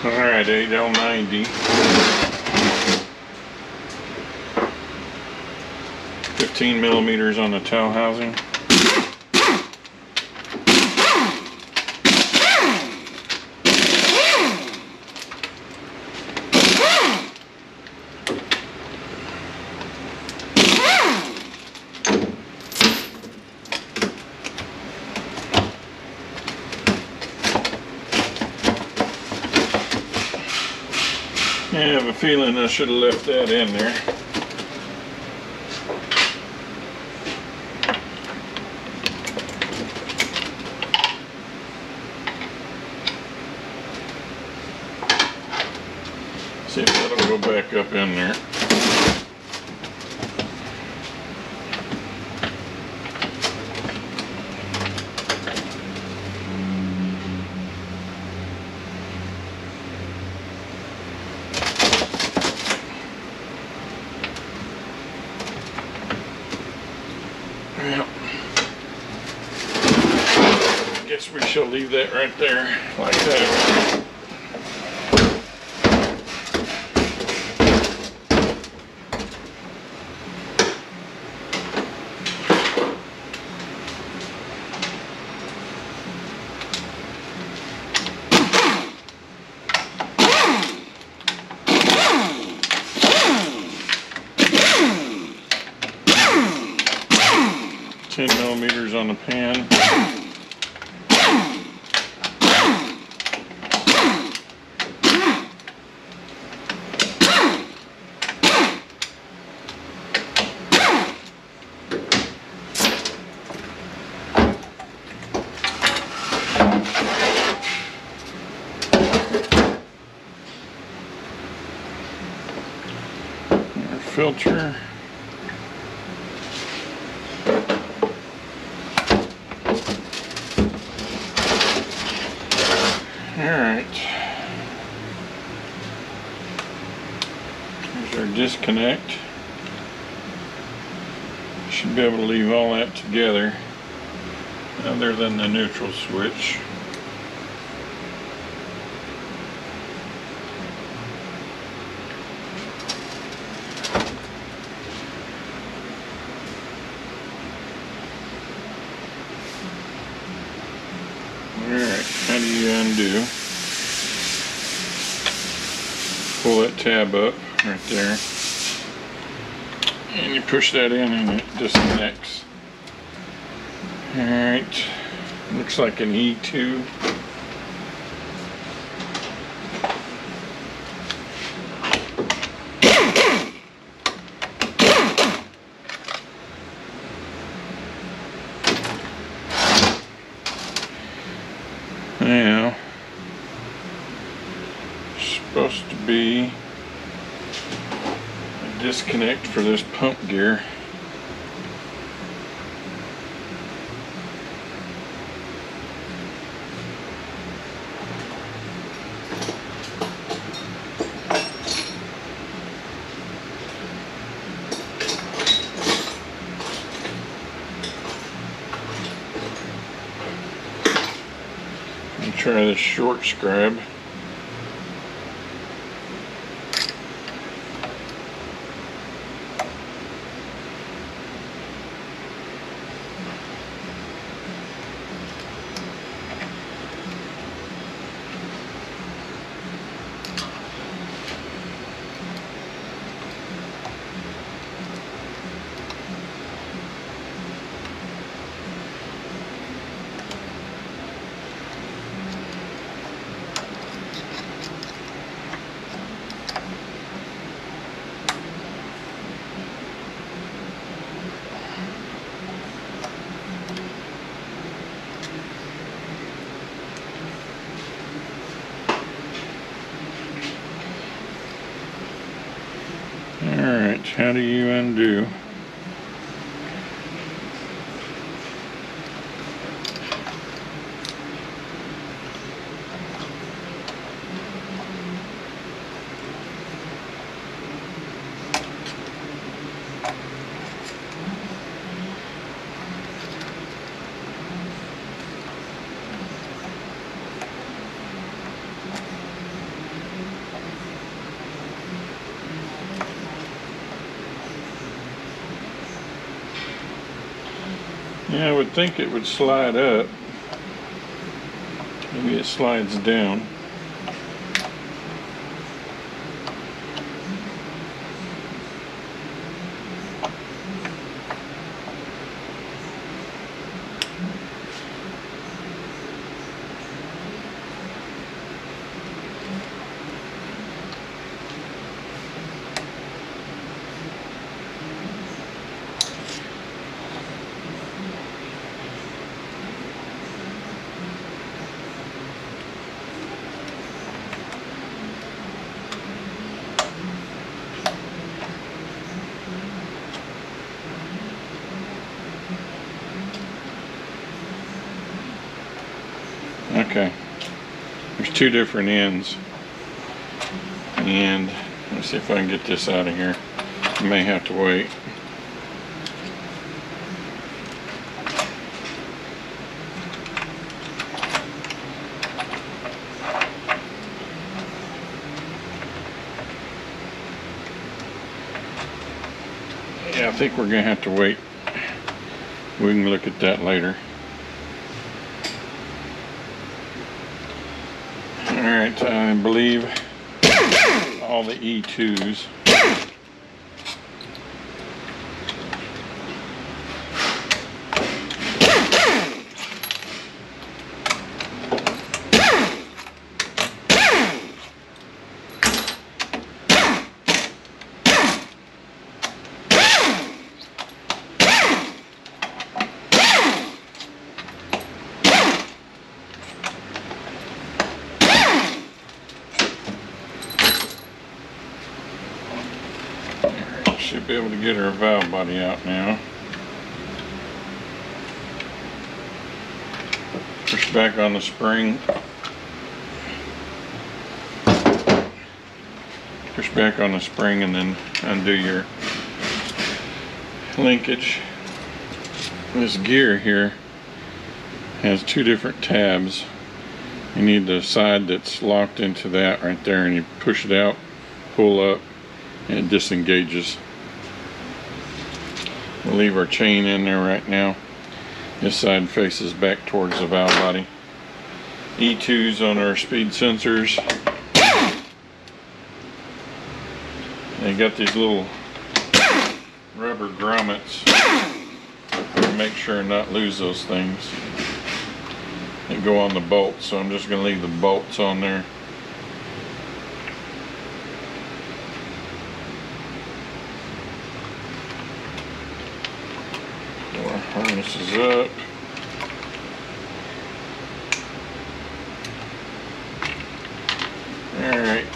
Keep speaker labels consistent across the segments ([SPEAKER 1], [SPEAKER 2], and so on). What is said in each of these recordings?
[SPEAKER 1] Alright, 8L90. 15 millimeters on the tow housing. I have a feeling I should have left that in there. See if that'll go back up in there. Well, I guess we shall leave that right there like that. 10 millimeters on the pan. Our filter. Alright, here's our disconnect. Should be able to leave all that together other than the neutral switch. Alright, how do you undo? Pull that tab up right there. And you push that in and it disconnects. Alright, looks like an E2. Now, supposed to be a disconnect for this pump gear. Try this short scribe. Alright, how do you undo? Yeah, I would think it would slide up. Maybe it slides down. Okay, there's two different ends, and let's see if I can get this out of here. I may have to wait. Yeah, I think we're gonna have to wait. We can look at that later. Alright, I believe all the E2s. Should be able to get her valve body out now. Push back on the spring. Push back on the spring and then undo your linkage. This gear here has two different tabs. You need the side that's locked into that right there, and you push it out, pull up, and it disengages. We'll leave our chain in there right now. This side faces back towards the valve body. E2s on our speed sensors. They got these little rubber grommets to make sure and not lose those things. They go on the bolts, so I'm just going to leave the bolts on there. Harness is up. All right.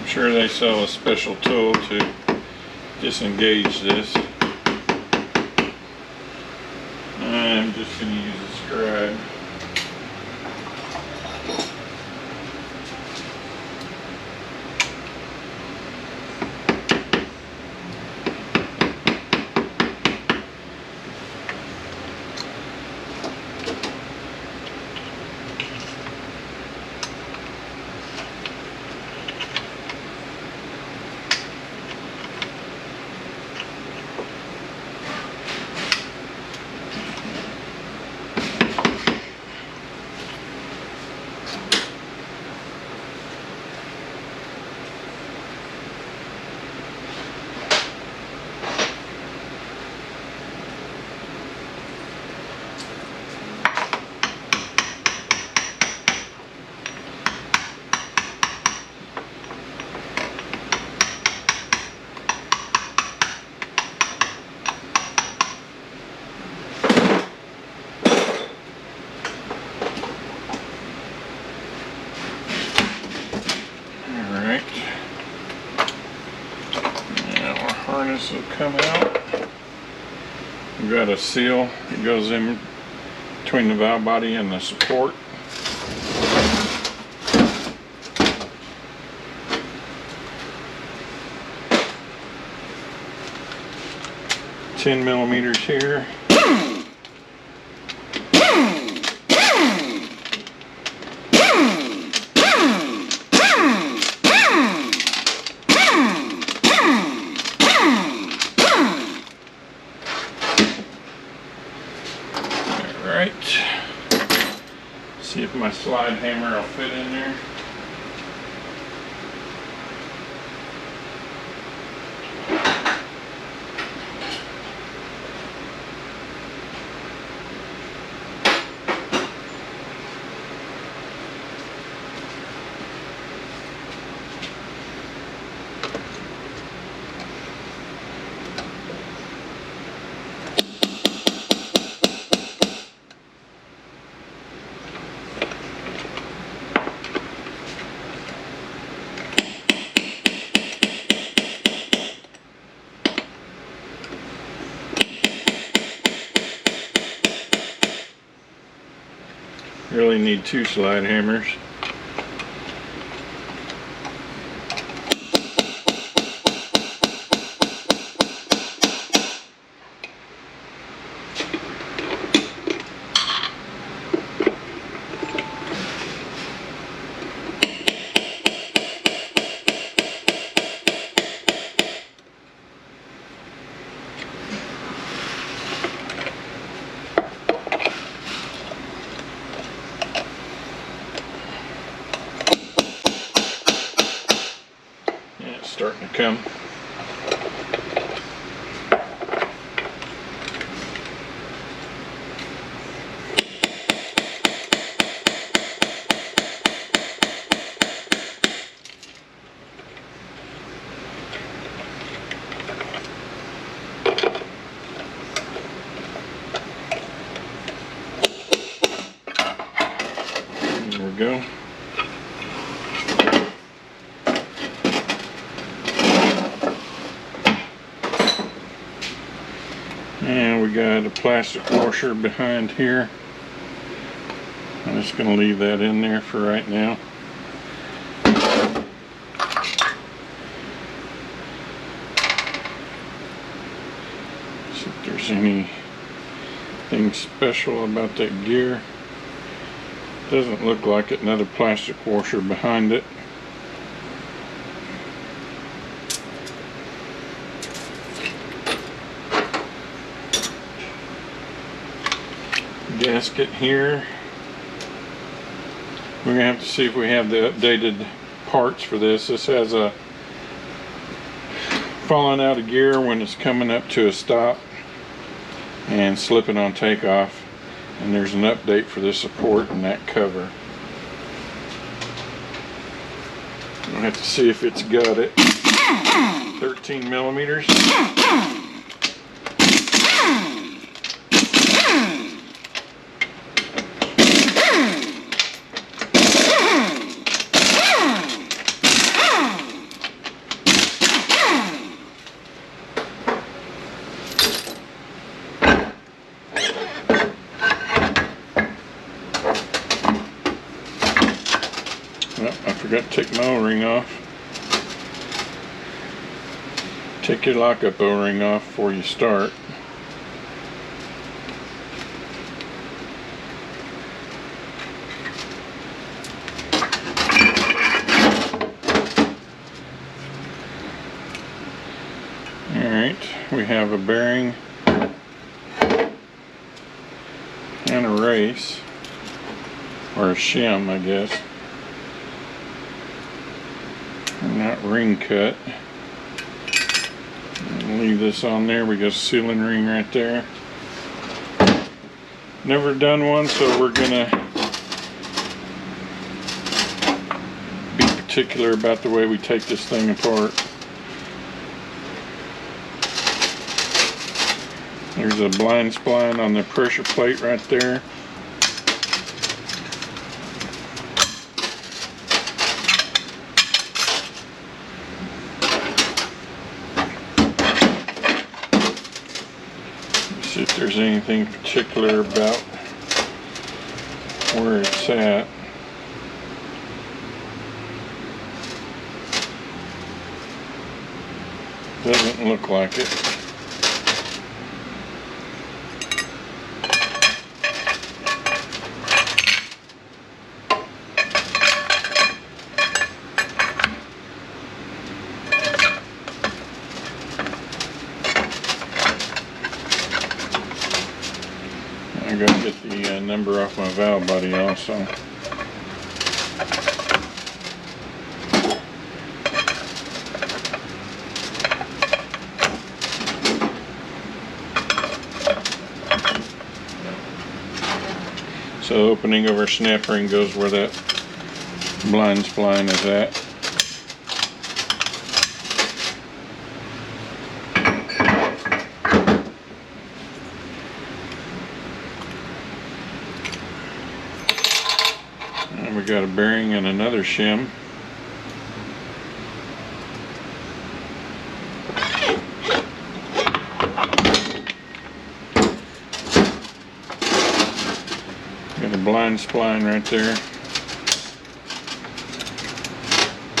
[SPEAKER 1] I'm sure they sell a special tool to disengage this. I'm just going to use a scribe. Harness will come out. We've got a seal that goes in between the valve body and the support. 10 millimeters here. Alright. See if my slide hammer will fit in there. Really need 2 slide hammers. Starting to come. There we go. And we got a plastic washer behind here. I'm just going to leave that in there for right now. See if there's anything special about that gear. Doesn't look like it. Another plastic washer behind it. Gasket here. We're gonna have to see if we have the updated parts for this. This has a falling out of gear when it's coming up to a stop and slipping on takeoff, and there's an update for this support and that cover. We'll have to see if it's got it. 13 millimeters. I forgot to take my O-ring off. Take your lockup O-ring off before you start. Alright, we have a bearing and a race, or a shim, I guess. Not ring cut. Leave this on there. We got a sealing ring right there. Never done one, so we're gonna be particular about the way we take this thing apart. There's a blind spline on the pressure plate right there. See if there's anything particular about where it's at. Doesn't look like it. number off my valve body also. So the opening of our snap ring goes where that blind spline is at. And we got a bearing and another shim. Got a blind spline right there.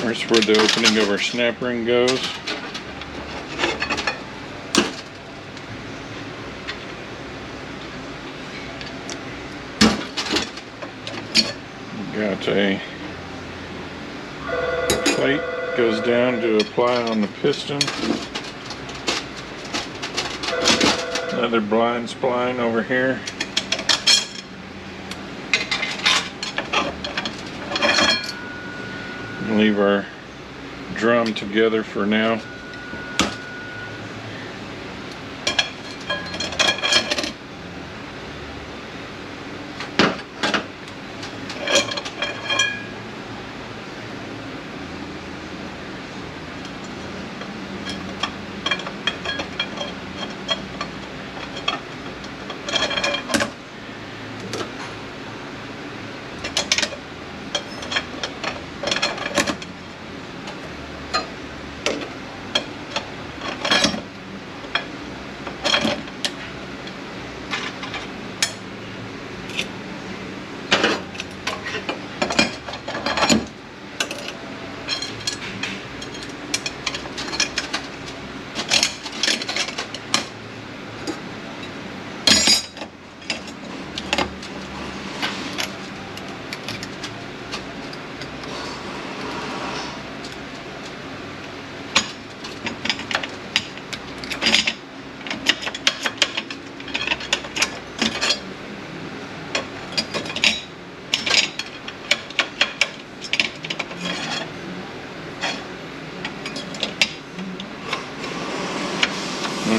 [SPEAKER 1] There's where the opening of our snap ring goes. Got a plate goes down to apply on the piston. Another blind spline over here. Leave our drum together for now.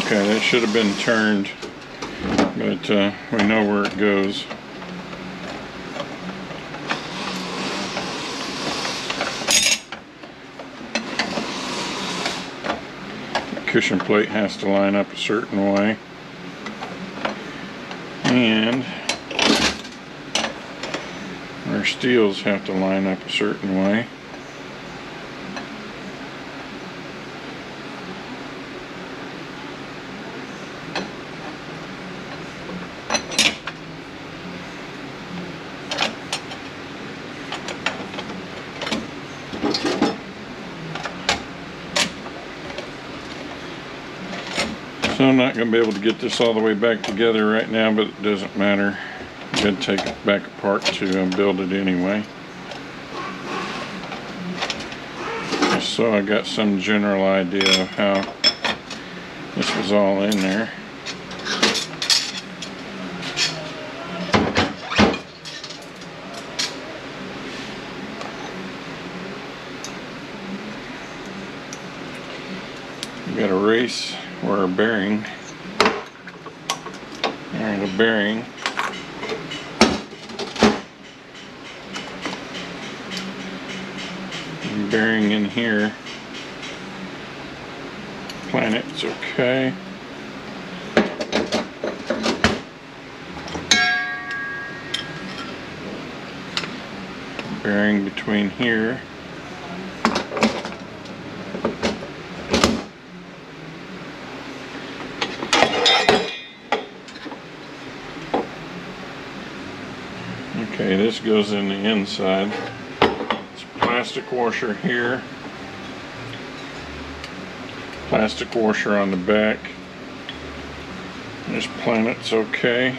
[SPEAKER 1] Okay, that should have been turned, but we know where it goes. The cushion plate has to line up a certain way, and our steels have to line up a certain way. So I'm not going to be able to get this all the way back together right now, but it doesn't matter. I'm going to take it back apart to build it anyway. So I got some general idea of how this was all in there. We got a race or a bearing. And a bearing. And bearing in here. Planet's okay. Bearing between here. Okay, this goes in the inside. It's a plastic washer here. Plastic washer on the back. This planet's okay.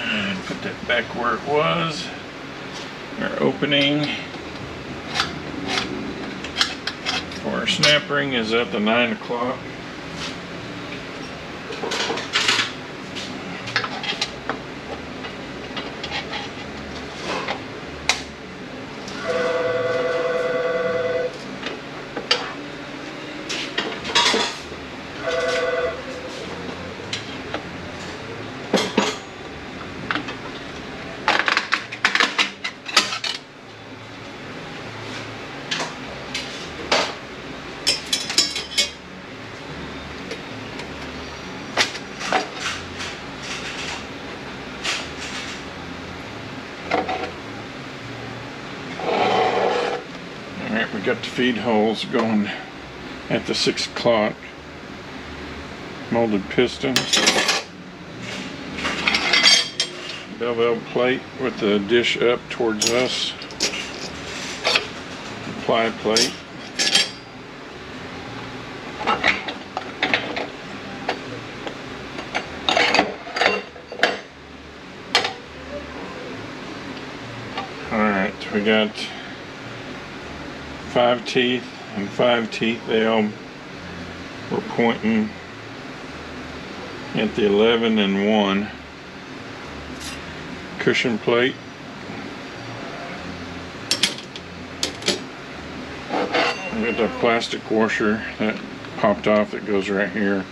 [SPEAKER 1] And put that back where it was. Our opening for our snap ring is at the 9 o'clock. Alright, we got the feed holes going at the 6 o'clock. Molded piston. Bevel plate with the dish up towards us. Ply plate. Alright, we got 5 teeth and 5 teeth. They all were pointing at the 11 and 1. Cushion plate. We got the plastic washer that popped off that goes right here.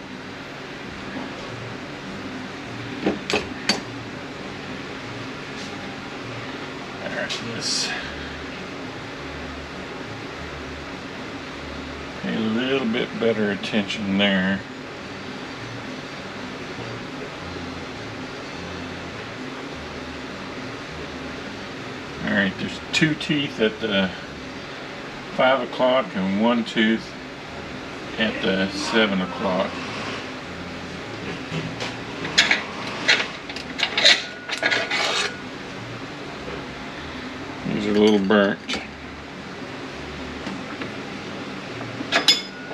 [SPEAKER 1] Alright, this pay a little bit better attention there. Alright, there's 2 teeth at the 5 o'clock and 1 tooth at the 7 o'clock. These are a little burnt.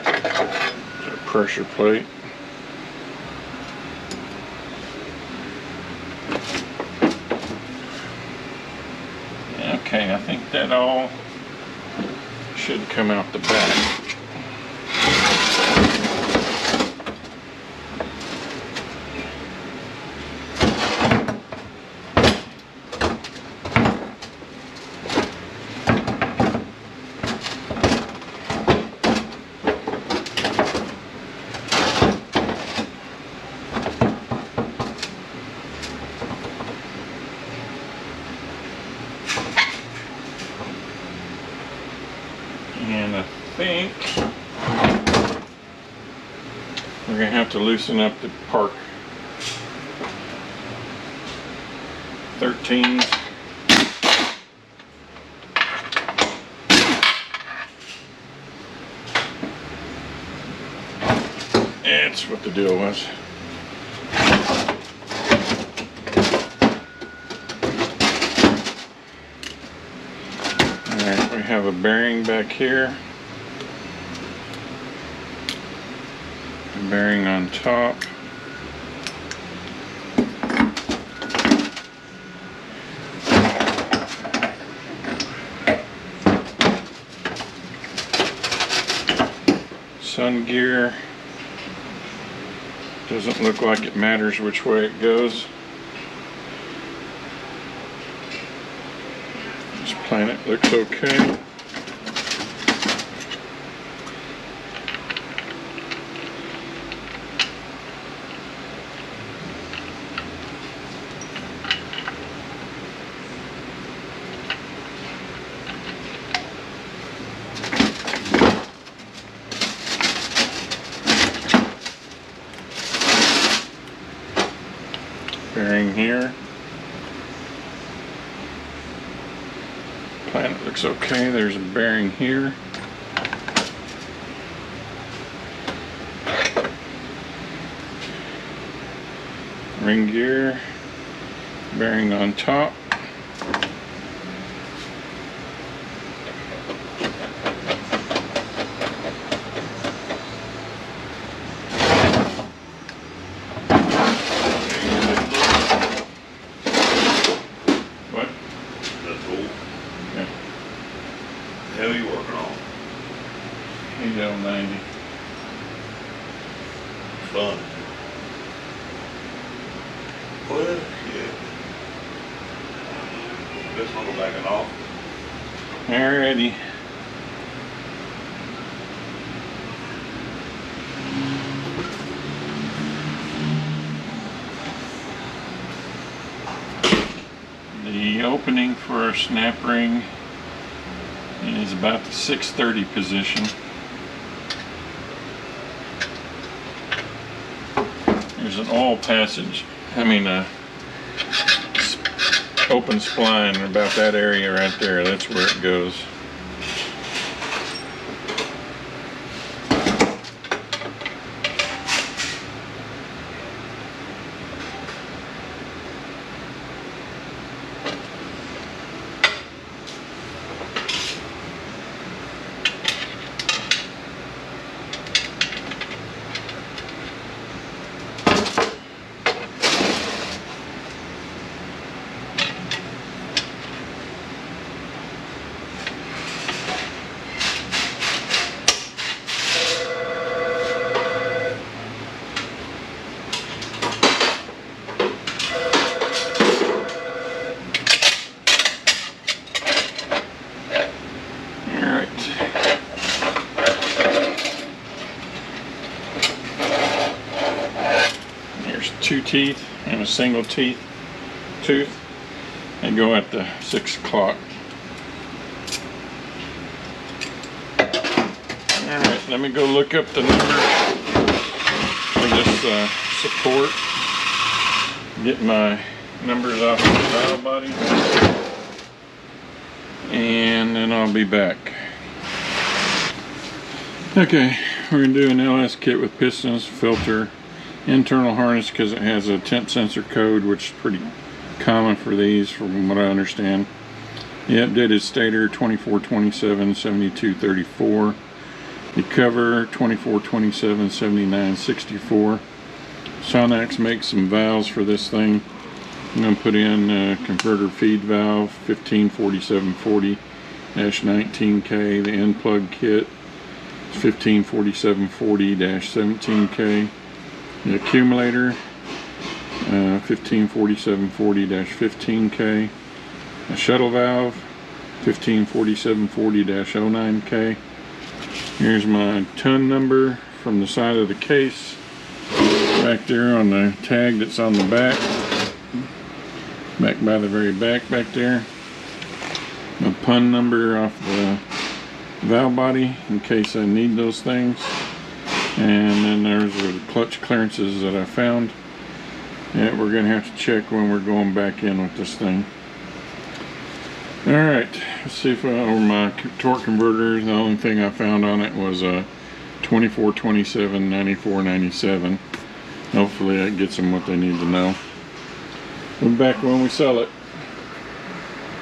[SPEAKER 1] There's a pressure plate. Okay, I think that all should come out the back. And I think we're going to have to loosen up the Park 13. That's what the deal was. Alright, we have a bearing back here. A bearing on top. Sun gear. Doesn't look like it matters which way it goes. This planet looks okay. Bearing here. Planet looks okay. There's a bearing here. Ring gear. Bearing on top. What are you working on? You don't know. fun. Well, yeah. This one will back it off. Alrighty. The opening for a snap ring is about the 630 position. There's an oil passage, open spline about that area right there. That's where it goes. Two teeth and a single tooth. They go at the 6 o'clock. Alright, let me go look up the number for this support. Get my numbers off the valve body. And then I'll be back. Okay, we're going to do an LS kit with pistons, filter, internal harness because it has a temp sensor code, which is pretty common for these from what I understand. The updated stator 2427-7234. The cover 2427-7964. Sonax makes some valves for this thing. I'm going to put in a converter feed valve 154740-19K. The end plug kit is 154740-17K. The accumulator 154740-15K. A shuttle valve 154740-09K. Here's my ton number from the side of the case back there on the tag that's on the back by the very back there. My pun number off the valve body in case I need those things. And then there's the clutch clearances that I found that we're going to have to check when we're going back in with this thing. Alright, let's see if my torque converter, the only thing I found on it was a 2427-9497. Hopefully that gets them what they need to know. We'll be back when we sell it.